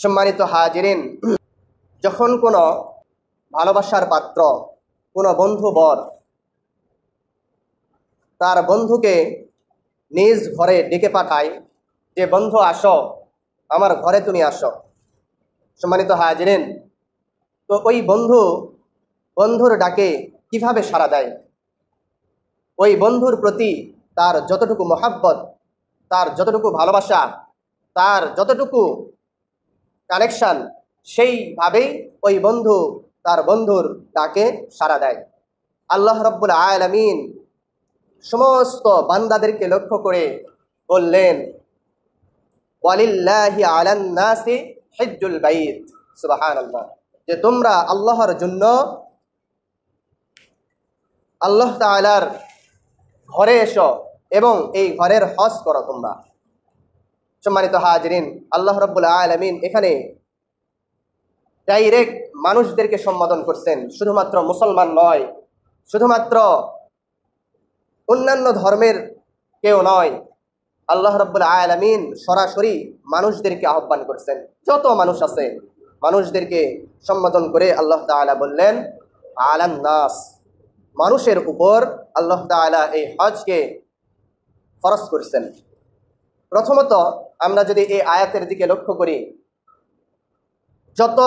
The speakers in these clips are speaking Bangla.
সম্মানিত হাজিরিন, যখন কোনো ভালোবাসার পাত্র, কোনো বন্ধু বর তার বন্ধুকে নিজ ঘরে ডেকে পাঠায় যে বন্ধু আসো, আমার ঘরে তুমি আসো। সম্মানিত হাজিরিন, তো ওই বন্ধুর ডাকে কিভাবে সাড়া দেয়? ওই বন্ধুর প্রতি তার যতটুকু মহাব্বত, তার যতটুকু ভালোবাসা, তার যতটুকু কানেকশন, সেইভাবেই ওই বন্ধু তার বন্ধুর ডাকে সাড়া দেয়। আল্লাহ রাব্বুল আলামিন সমস্ত বান্দাদেরকে লক্ষ্য করে বললেন, ওয়ালিল্লাহি আলান নাসি হিজ্জুল বাইত, সুবহানাল্লাহ, যে তোমরা আল্লাহর জন্য আল্লাহ তাআলার ঘরে এসো এবং এই ঘরের হজ করো তোমরা। সম্মানিত হাজিরিন, আল্লাহ রাব্বুল আলামিন এখানে ডাইরেক্ট মানুষদেরকে সম্বোধন করছেন, শুধুমাত্র মুসলমান নয়, শুধুমাত্র অন্যান্য ধর্মের কেউ নয়। আল্লাহ রাব্বুল আলামিন সরাসরি মানুষদেরকে আহ্বান করছেন। যত মানুষ আছে মানুষদেরকে সম্বোধন করে আল্লাহ তাআলা বললেন আলান নাস, মানুষের উপর আল্লাহ তাআলা এই হজকে ফরজ করেছেন। প্রথমত আমরা যদি এই আয়াতের দিকে লক্ষ্য করি, যত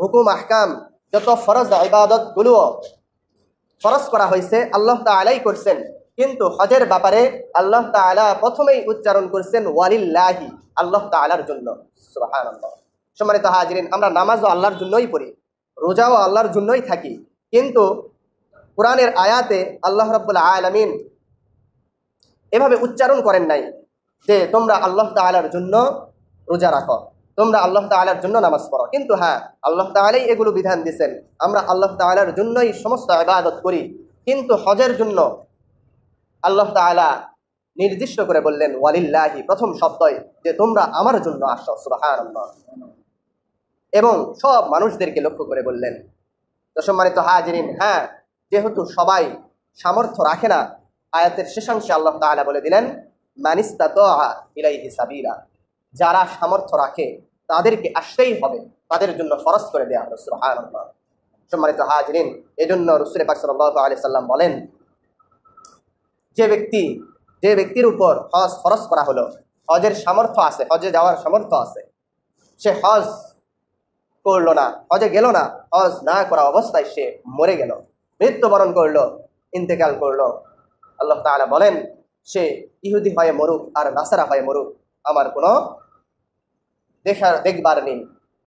হুকুম আহকাম, যত ফরজ ইবাদতগুলো ফরজ করা হয়েছে আল্লাহ তাআলাই করছেন, কিন্তু হজের ব্যাপারে আল্লাহ তাআলা প্রথমেই উচ্চারণ করছেন ওয়ালিল্লাহি, আল্লাহ তাআলার জন্য। সুবহানাল্লাহ। সম্মানিত হাজিরিন, আমরা নামাজও আল্লাহর জন্যই পড়ি, রোজাও আল্লাহর জন্যই থাকি, কিন্তু কোরআনের আয়াতে আল্লাহ রাব্বুল আলামিন এভাবে উচ্চারণ করেন নাই যে তোমরা আল্লাহ তাআলার জন্য রোজা রাখো, তোমরা আল্লাহ তাআলার জন্য নামাজ পড়ো। কিন্তু হ্যাঁ, আল্লাহ তাআলাই এগুলো বিধান দিয়েছেন, আমরা আল্লাহ তাআলার জন্যই সমস্ত ইবাদত করি, কিন্তু হজের জন্য আল্লাহ তাআলা নির্দিষ্ট করে বললেন ওয়ালিল্লাহি, প্রথম শব্দই যে তোমরা আমার জন্য আসো। সুবহানাল্লাহ। এবং সব মানুষদেরকে লক্ষ্য করে বললেন। তো সম্মানিত হাজিরিন, হ্যাঁ, যেহেতু সবাই সামর্থ্য রাখে না, আয়াতের শেষাংশে আল্লাহ তাআলা বলে দিলেন মানিস্তাতাআ ইলাইহি সাবিলা, যারা সামর্থ্য রাখে তাদেরকে আসতেই হবে, তাদের জন্য ফরজ করে দেওয়া হলো। সুবহানাল্লাহ। সম্মানিত হাজিরিন, এজন্য রাসূল পাক সাল্লাল্লাহু আলাইহি সাল্লাম বলেন, যে ব্যক্তির উপর হজ ফরজ করা হলো, হজের সামর্থ্য আছে, হজে যাওয়ার সামর্থ্য আছে, সে হজ করলো না, হজে গেল না, হজ না করা অবস্থায় সে মরে গেল, মৃত্যুবরণ করলো, ইন্তেকাল করলো, আল্লাহ তাআলা বলেন সে ইহুদি হয়ে মরুক আর নাসারা হয়ে মরুক, আমার কোনো দেখবার নেই।